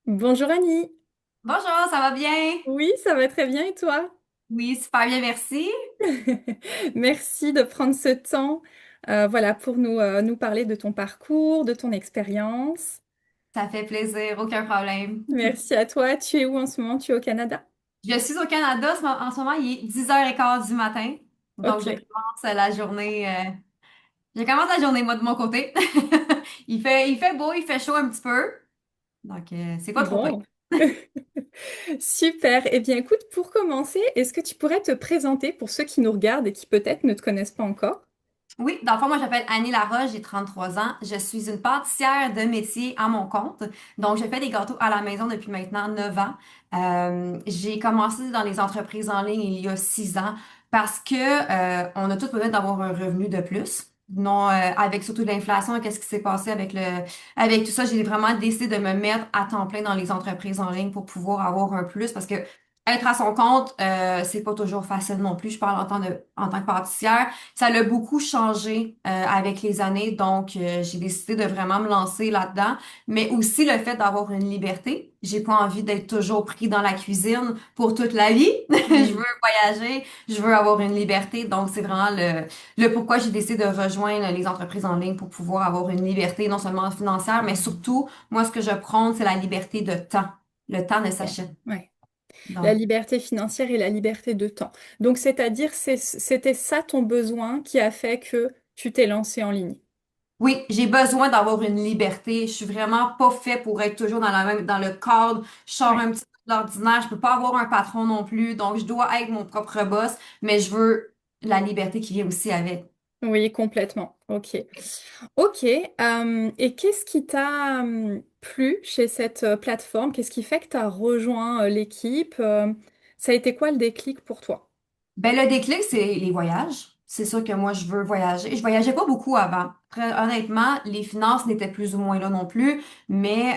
Bonjour Annie. Bonjour, ça va bien? Oui, ça va très bien et toi? Oui, super bien, merci. Merci de prendre ce temps, voilà, pour nous parler de ton parcours, de ton expérience. Ça fait plaisir, aucun problème. Merci à toi. Tu es où en ce moment? Tu es au Canada? Je suis au Canada, en ce moment, il est 10h15 du matin. Donc, Ok. je commence la journée, moi, de mon côté. Il fait beau, il fait chaud un petit peu. Donc, c'est pas trop pire. Bon. Super. Eh bien, écoute, pour commencer, est-ce que tu pourrais te présenter pour ceux qui nous regardent et qui peut-être ne te connaissent pas encore? Oui, dans le fond, moi, j'appelle Annie Laroche, j'ai 33 ans. Je suis une pâtissière de métier à mon compte. Donc, je fais des gâteaux à la maison depuis maintenant 9 ans. J'ai commencé dans les entreprises en ligne il y a 6 ans parce que on a tous besoin d'avoir un revenu de plus. Non, avec surtout l'inflation, qu'est-ce qui s'est passé avec tout ça, j'ai vraiment décidé de me mettre à temps plein dans les entreprises en ligne pour pouvoir avoir un plus parce que être à son compte, c'est pas toujours facile non plus. Je parle en tant que pâtissière. Ça l'a beaucoup changé avec les années, donc j'ai décidé de vraiment me lancer là-dedans. Mais aussi le fait d'avoir une liberté. J'ai pas envie d'être toujours pris dans la cuisine pour toute la vie. Je Hmm. veux voyager, je veux avoir une liberté. Donc c'est vraiment le pourquoi j'ai décidé de rejoindre les entreprises en ligne pour pouvoir avoir une liberté non seulement financière, mais surtout, moi ce que je prône, c'est la liberté de temps. Le temps ne Ok. s'achète. Ouais. La Donc liberté financière et la liberté de temps. Donc, c'est-à-dire, c'était ça ton besoin qui a fait que tu t'es lancé en ligne. oui, j'ai besoin d'avoir une liberté. Je suis vraiment pas fait pour être toujours dans le cadre. Je sors Ouais. un petit peu de l'ordinaire. Je peux pas avoir un patron non plus. Donc, je dois être mon propre boss, mais je veux la liberté qui vient aussi avec. Oui, complètement. Ok. Ok. Et qu'est-ce qui t'a plu chez cette plateforme? Qu'est-ce qui fait que tu as rejoint l'équipe? Ça a été quoi le déclic pour toi? Ben, le déclic, c'est les voyages. C'est sûr que moi, je veux voyager. Je voyageais pas beaucoup avant. Très honnêtement, les finances n'étaient plus ou moins là non plus, mais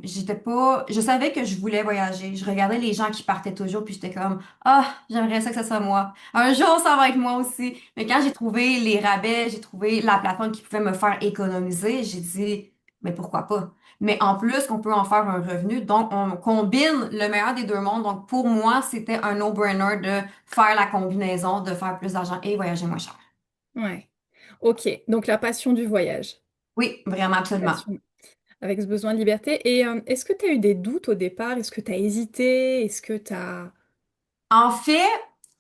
j'étais pas. Je savais que je voulais voyager. Je regardais les gens qui partaient toujours, puis j'étais comme, ah, j'aimerais ça que ce soit moi. Un jour, ça va être moi aussi. Mais quand j'ai trouvé les rabais, j'ai trouvé la plateforme qui pouvait me faire économiser, j'ai dit, mais pourquoi pas? Mais en plus qu'on peut en faire un revenu, donc on combine le meilleur des deux mondes. Donc pour moi, c'était un no-brainer de faire la combinaison, de faire plus d'argent et voyager moins cher. Ouais. Ok. Donc, la passion du voyage. Oui, vraiment, absolument. Passion. Avec ce besoin de liberté. Et est-ce que tu as eu des doutes au départ? Est-ce que tu as hésité? Est-ce que tu as... En fait,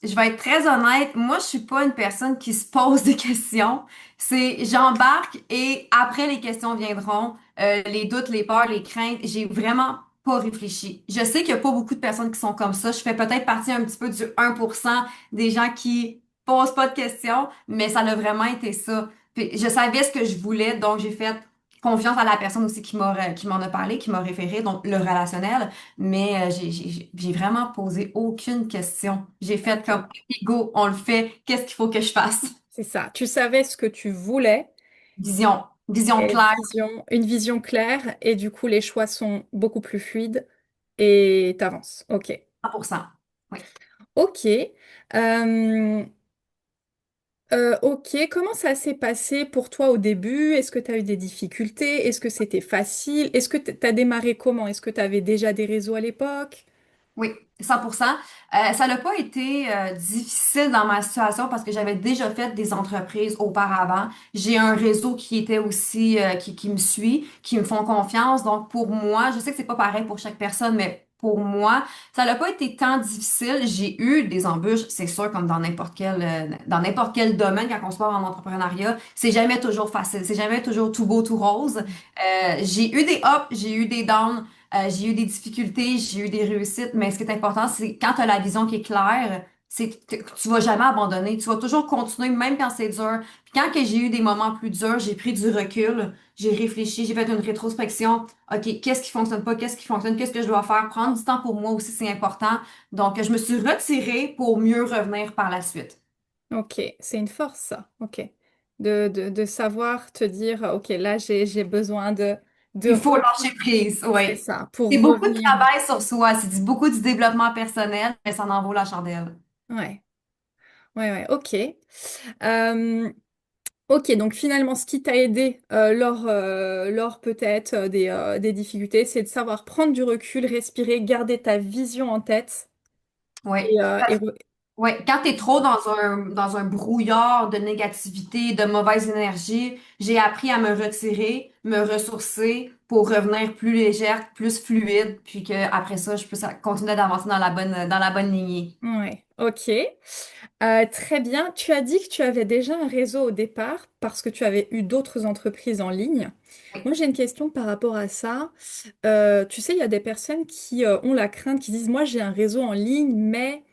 je vais être très honnête, moi, je suis pas une personne qui se pose des questions. C'est j'embarque et après les questions viendront, les doutes, les peurs, les craintes. J'ai vraiment pas réfléchi. Je sais qu'il y a pas beaucoup de personnes qui sont comme ça. Je fais peut-être partie un petit peu du 1% des gens qui posent pas de questions, mais ça a vraiment été ça. Puis je savais ce que je voulais, donc j'ai fait confiance à la personne aussi qui m'en a parlé, qui m'a référé, donc le relationnel. Mais j'ai vraiment posé aucune question. J'ai fait Ok. comme, OK, go, on le fait. Qu'est-ce qu'il faut que je fasse? C'est ça. Tu savais ce que tu voulais. Vision Et claire, une vision claire. Et du coup, les choix sont beaucoup plus fluides. Et t'avances. Ok. 100%. Oui. Ok. Euh, ok. Comment ça s'est passé pour toi au début? Est-ce que tu as eu des difficultés? Est-ce que c'était facile? Est-ce que tu as démarré comment? Est-ce que tu avais déjà des réseaux à l'époque? Oui, 100%. Ça n'a pas été difficile dans ma situation parce que j'avais déjà fait des entreprises auparavant. J'ai un réseau qui était aussi qui me suit, qui me font confiance. Donc pour moi, je sais que c'est pas pareil pour chaque personne, mais pour moi, ça n'a pas été tant difficile. J'ai eu des embûches, c'est sûr, comme dans n'importe quel domaine quand on se parle en entrepreneuriat, c'est jamais toujours facile, c'est jamais toujours tout beau, tout rose. J'ai eu des ups, j'ai eu des downs. J'ai eu des difficultés, j'ai eu des réussites, mais ce qui est important, c'est quand tu as la vision qui est claire, c'est que tu vas jamais abandonner. Tu vas toujours continuer, même quand c'est dur. Puis quand que j'ai eu des moments plus durs, j'ai pris du recul, j'ai réfléchi, j'ai fait une rétrospection. OK, qu'est-ce qui fonctionne pas, qu'est-ce qui fonctionne, qu'est-ce que je dois faire? Prendre du temps pour moi aussi, c'est important. Donc, je me suis retirée pour mieux revenir par la suite. Ok. C'est une force, ça. Ok. De savoir te dire, ok, là, j'ai besoin de Il faut recul. lâcher prise, C'est oui. ça, pour C'est beaucoup de revenir. travail sur soi, c'est beaucoup du développement personnel, mais ça en vaut la chandelle. Ouais, ouais, ouais, ok. Euh, Ok, donc finalement, ce qui t'a aidé lors peut-être des difficultés, c'est de savoir prendre du recul, respirer, garder ta vision en tête Oui. et, euh, et re- Ouais, quand t'es trop dans un brouillard de négativité, de mauvaise énergie, j'ai appris à me retirer, me ressourcer pour revenir plus légère, plus fluide, puis que après ça, je peux continuer d'avancer dans la bonne lignée. Ouais, ok. Très bien. Tu as dit que tu avais déjà un réseau au départ parce que tu avais eu d'autres entreprises en ligne. Moi, Oui. j'ai une question par rapport à ça. Tu sais, il y a des personnes qui ont la crainte, qui disent, moi, j'ai un réseau en ligne, mais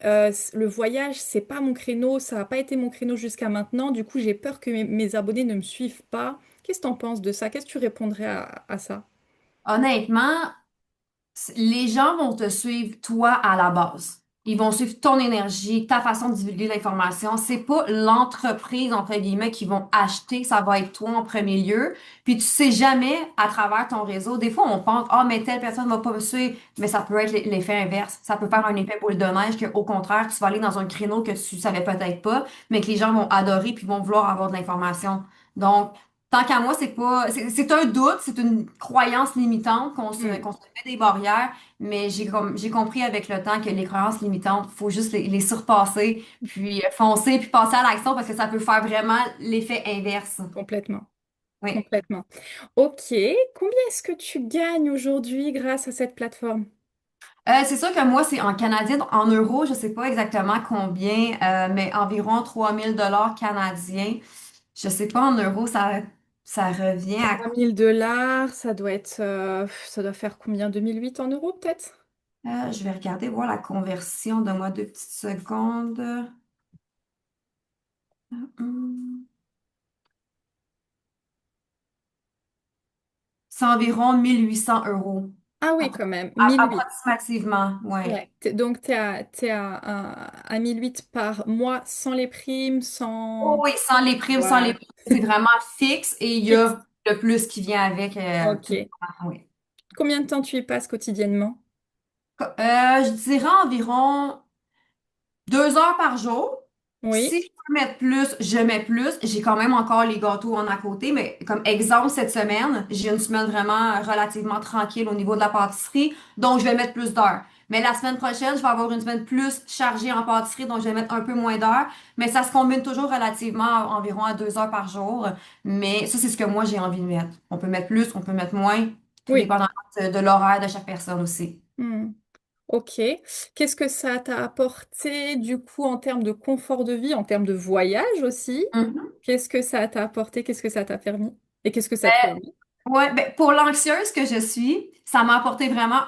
le voyage, c'est pas mon créneau, ça n'a pas été mon créneau jusqu'à maintenant. Du coup, j'ai peur que mes abonnés ne me suivent pas. Qu'est-ce que tu en penses de ça? Qu'est-ce que tu répondrais à ça? Honnêtement, les gens vont te suivre toi à la base. Ils vont suivre ton énergie, ta façon de divulguer l'information. C'est pas l'entreprise, entre guillemets, qui vont acheter, ça va être toi en premier lieu. Puis tu sais jamais à travers ton réseau. Des fois, on pense, ah, mais telle personne va pas me suivre. Mais ça peut être l'effet inverse. Ça peut faire un effet boule de neige que, au contraire, tu vas aller dans un créneau que tu savais peut-être pas, mais que les gens vont adorer puis vont vouloir avoir de l'information. Donc, tant qu'à moi, c'est un doute, c'est une croyance limitante Hmm, qu'on se met des barrières, mais j'ai compris avec le temps que les croyances limitantes, faut juste les surpasser, puis foncer, puis passer à l'action parce que ça peut faire vraiment l'effet inverse. complètement. Oui. Complètement. Ok. Combien est-ce que tu gagnes aujourd'hui grâce à cette plateforme? C'est sûr que moi, c'est en canadien, en euros, je sais pas exactement combien, mais environ 3000 $ canadiens. Je sais pas en euros, ça revient à 3000 $, ça doit faire combien? 2008 en euros peut-être? Je vais regarder, voir la conversion. Donne-moi 2 petites secondes. Hum. C'est environ 1800 € Ah oui, quand même, 1008. approximativement, ouais. Ouais. Donc à 1008 par mois sans les primes, Oh sans... oui, sans les Voilà. primes, c'est vraiment fixe et il y Fixe. a le plus qui vient avec tout le Ok. temps, oui. Combien de temps tu y passes quotidiennement? Je dirais environ 2 heures par jour. Oui. Si je peux mettre plus, je mets plus. J'ai quand même encore les gâteaux en à côté, mais comme exemple, cette semaine, j'ai une semaine vraiment relativement tranquille au niveau de la pâtisserie, donc je vais mettre plus d'heures. Mais la semaine prochaine, je vais avoir une semaine plus chargée en pâtisserie, donc je vais mettre un peu moins d'heures. Mais ça se combine toujours relativement environ à 2 heures par jour. Mais ça, c'est ce que moi, j'ai envie de mettre. On peut mettre plus, on peut mettre moins, tout Oui. dépendant de l'horaire de chaque personne aussi. Hmm. Ok. Qu'est-ce que ça t'a apporté du coup en termes de confort de vie, en termes de voyage aussi? Mhm. Qu'est-ce que ça t'a apporté? Qu'est-ce que ça t'a permis? Et qu'est-ce que ça te permet? Ouais, ben, pour l'anxieuse que je suis, ça m'a apporté vraiment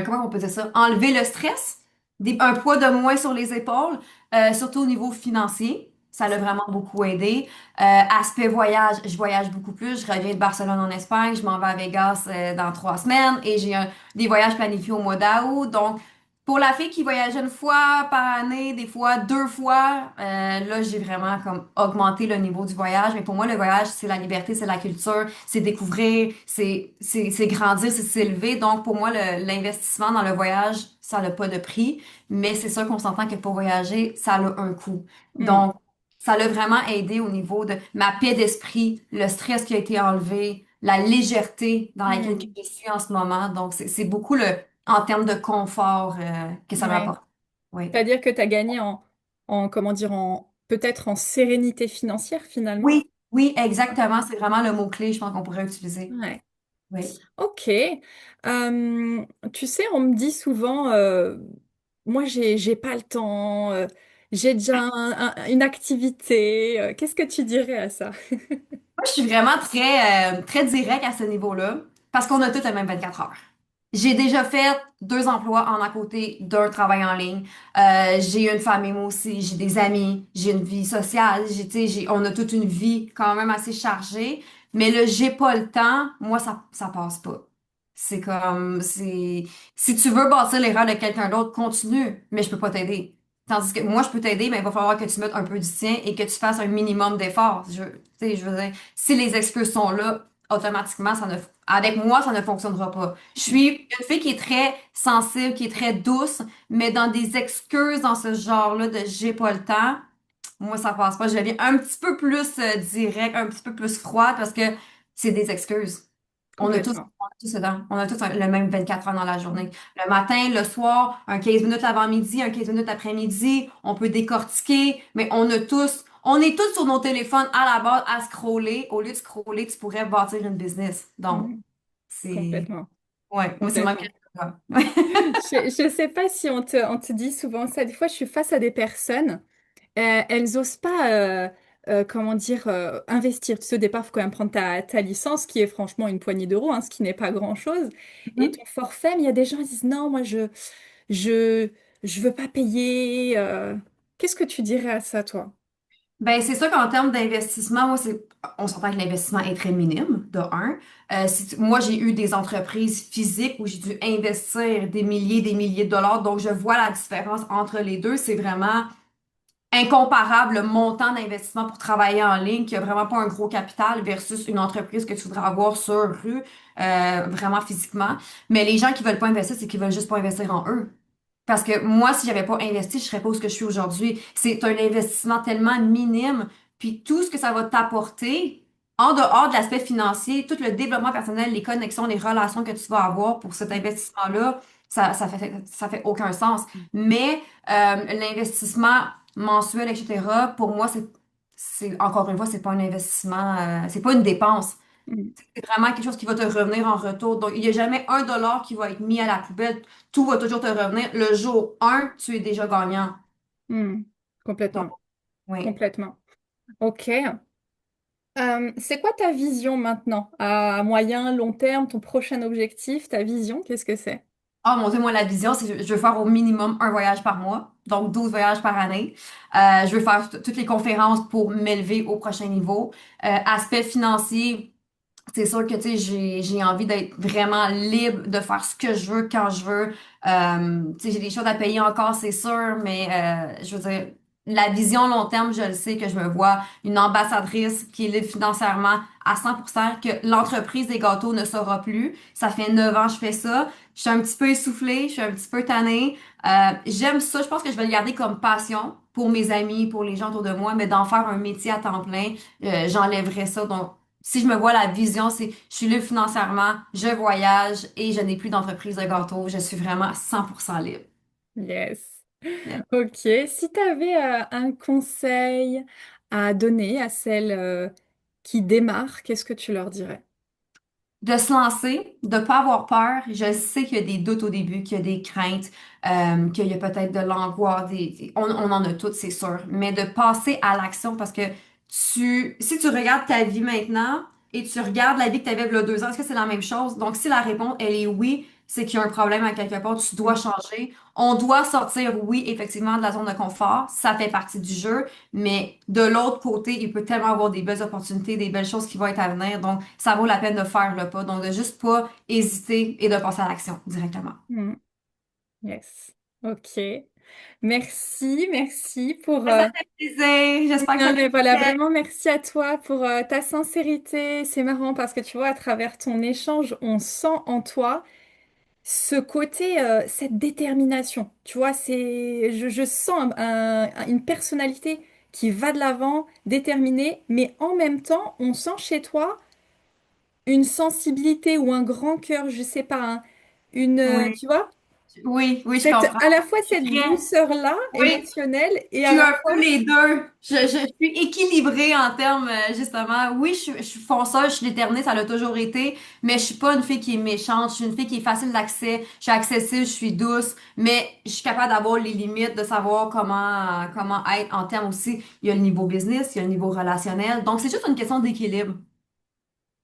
comment on peut dire ça? Enlever le stress, un poids de moins sur les épaules, surtout au niveau financier. Ça l'a vraiment beaucoup aidé. Aspect voyage, je voyage beaucoup plus. Je reviens de Barcelone en Espagne, je m'en vais à Vegas dans 3 semaines et j'ai des voyages planifiés au mois d'août. Donc, pour la fille qui voyage une fois par année, des fois 2 fois, là, j'ai vraiment comme augmenté le niveau du voyage. Mais pour moi, le voyage, c'est la liberté, c'est la culture, c'est découvrir, c'est grandir, c'est s'élever. Donc, pour moi, l'investissement dans le voyage, ça n'a pas de prix. Mais c'est sûr qu'on s'entend que pour voyager, ça a un coût. Hmm. Donc, ça l'a vraiment aidé au niveau de ma paix d'esprit, le stress qui a été enlevé, la légèreté dans laquelle que Hmm. je suis en ce moment. Donc, c'est beaucoup en termes de confort que ça Ouais. m'apporte. Oui. C'est-à-dire que tu as gagné comment dire, peut-être en sérénité financière finalement. Oui, oui, exactement. C'est vraiment le mot-clé, je pense qu'on pourrait utiliser. Ouais. Oui. Ok. Tu sais, on me dit souvent, moi j'ai pas le temps, j'ai déjà une activité. Qu'est-ce que tu dirais à ça? Moi, je suis vraiment très direct à ce niveau-là parce qu'on a tous le même 24 heures. J'ai déjà fait 2 emplois en à côté d'un travail en ligne. J'ai une famille, moi aussi. J'ai des amis. J'ai une vie sociale. Tu sais, on a toute une vie quand même assez chargée. Mais le j'ai pas le temps, moi, ça passe pas. Si tu veux bâtir l'erreur de quelqu'un d'autre, continue, mais je peux pas t'aider. Tandis que moi, je peux t'aider, mais il va falloir que tu mettes un peu du tien et que tu fasses un minimum d'efforts. Tu sais, je veux dire, si les excuses sont là, automatiquement, avec moi, ça ne fonctionnera pas. Je suis une fille qui est très sensible, qui est très douce, mais dans des excuses dans ce genre-là de j'ai pas le temps, moi, ça passe pas. Je deviens un petit peu plus direct, un petit peu plus froide parce que c'est des excuses. Complètement. On a tous dedans. On a tous le même 24 heures dans la journée. Le matin, le soir, un 15 minutes avant-midi, un 15 minutes après-midi, on peut décortiquer, mais on est tous sur nos téléphones à la base à scroller. Au lieu de scroller, tu pourrais bâtir une business. Donc, Mm. c'est, Complètement. ouais, moi, c'est même que Complètement. Je sais pas si on te dit souvent ça. Des fois, je suis face à des personnes, elles osent pas, comment dire, investir. Tu sais, au départ, il faut quand même prendre ta licence, qui est franchement une poignée d'euros, hein, ce qui n'est pas grand-chose. Et ton forfait, mais il y a des gens qui disent non, moi, je, je veux pas payer. Qu'est-ce que tu dirais à ça, toi? Ben, c'est sûr qu'en termes d'investissement, on s'entend que l'investissement est très minime, de un. Moi, j'ai eu des entreprises physiques où j'ai dû investir des milliers de dollars, donc je vois la différence entre les deux. C'est vraiment incomparable le montant d'investissement pour travailler en ligne, qui a vraiment pas un gros capital versus une entreprise que tu voudrais avoir sur rue, vraiment physiquement. Mais les gens qui veulent pas investir, c'est qu'ils veulent juste pas investir en eux. Parce que moi, si j'avais pas investi, je serais pas où ce que je suis aujourd'hui. C'est un investissement tellement minime, puis tout ce que ça va t'apporter, en dehors de l'aspect financier, tout le développement personnel, les connexions, les relations que tu vas avoir pour cet investissement-là, ça fait aucun sens. Mais l'investissement mensuel, etc., pour moi, encore une fois, c'est pas un investissement, c'est pas une dépense. Mm, C'est vraiment quelque chose qui va te revenir en retour. Donc, il n'y a jamais un dollar qui va être mis à la poubelle. Tout va toujours te revenir. Le jour un, tu es déjà gagnant. mm. Donc, Complètement. oui. Complètement. Ok. C'est quoi ta vision maintenant? À moyen, long terme, ton prochain objectif, ta vision, qu'est-ce que c'est? Oh mon Dieu, moi, la vision, c'est que je veux faire au minimum un voyage par mois, donc 12 voyages par année. Je veux faire toutes les conférences pour m'élever au prochain niveau. Aspect financier, c'est sûr que tu sais, j'ai envie d'être vraiment libre de faire ce que je veux quand je veux. Tu sais, j'ai des choses à payer encore, c'est sûr, mais je veux dire, la vision long terme, je le sais que je me vois une ambassadrice qui est libre financièrement à 100%, que l'entreprise des gâteaux ne sera plus. Ça fait 9 ans que je fais ça. Je suis un petit peu essoufflée, je suis un petit peu tannée. J'aime ça, je pense que je vais le garder comme passion pour mes amis, pour les gens autour de moi, mais d'en faire un métier à temps plein, j'enlèverais ça. Donc, si je me vois la vision, c'est je suis libre financièrement, je voyage et je n'ai plus d'entreprise de gâteau. Je suis vraiment 100% libre. Yes. Yeah. Ok. Si tu avais un conseil à donner à celles qui démarrent, qu'est-ce que tu leur dirais? De se lancer, de pas avoir peur. Je sais qu'il y a des doutes au début, qu'il y a des craintes, qu'il y a peut-être de l'angoisse. On en a toutes, c'est sûr. Mais de passer à l'action parce que si tu regardes ta vie maintenant et tu regardes la vie que tu avais il y a 2 ans, est-ce que c'est la même chose? Donc, si la réponse, elle est oui, c'est qu'il y a un problème à quelque part, tu dois Mm. changer. On doit sortir, oui, effectivement, de la zone de confort. Ça fait partie du jeu. Mais de l'autre côté, il peut tellement avoir des belles opportunités, des belles choses qui vont être à venir. Donc, ça vaut la peine de faire le pas. Donc, de juste pas hésiter et de passer à l'action directement. Mm. Yes. Ok. Merci, merci pour... Ça fait plaisir. J'espère que ça Non, t'a mais voilà, fait. vraiment merci à toi pour ta sincérité. C'est marrant parce que tu vois, à travers ton échange, on sent en toi ce côté, cette détermination. Tu vois, je sens une personnalité qui va de l'avant, déterminée, mais en même temps, on sent chez toi une sensibilité ou un grand cœur, je sais pas, Oui, tu vois, oui, oui, je comprends. à la fois Je suis cette très- douceur-là Oui, émotionnelle et je à suis la un peu fois, les deux. Je suis équilibrée en termes, justement. Oui, je suis fonceuse, je suis déterminée, ça l'a toujours été, mais je suis pas une fille qui est méchante. Je suis une fille qui est facile d'accès. Je suis accessible, je suis douce, mais je suis capable d'avoir les limites, de savoir comment être en termes aussi. Il y a le niveau business, il y a le niveau relationnel. Donc, c'est juste une question d'équilibre.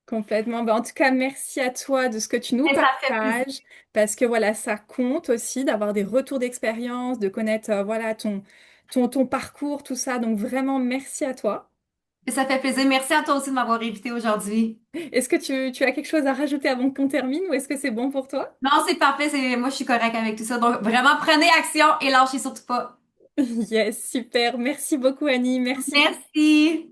complètement. Ben, en tout cas, merci à toi de ce que tu nous Et ça fait plaisir. partages, parce que voilà, ça compte aussi d'avoir des retours d'expérience, de connaître voilà ton parcours, tout ça. Donc vraiment, merci à toi. Et ça fait plaisir. Merci à toi aussi de m'avoir invité aujourd'hui. Est-ce que tu as quelque chose à rajouter avant qu'on termine ou est-ce que c'est bon pour toi? Non, c'est parfait. Moi, je suis correcte avec tout ça. Donc, vraiment, prenez action et lâchez surtout pas. Yes, super. Merci beaucoup, Annie. Merci. Merci.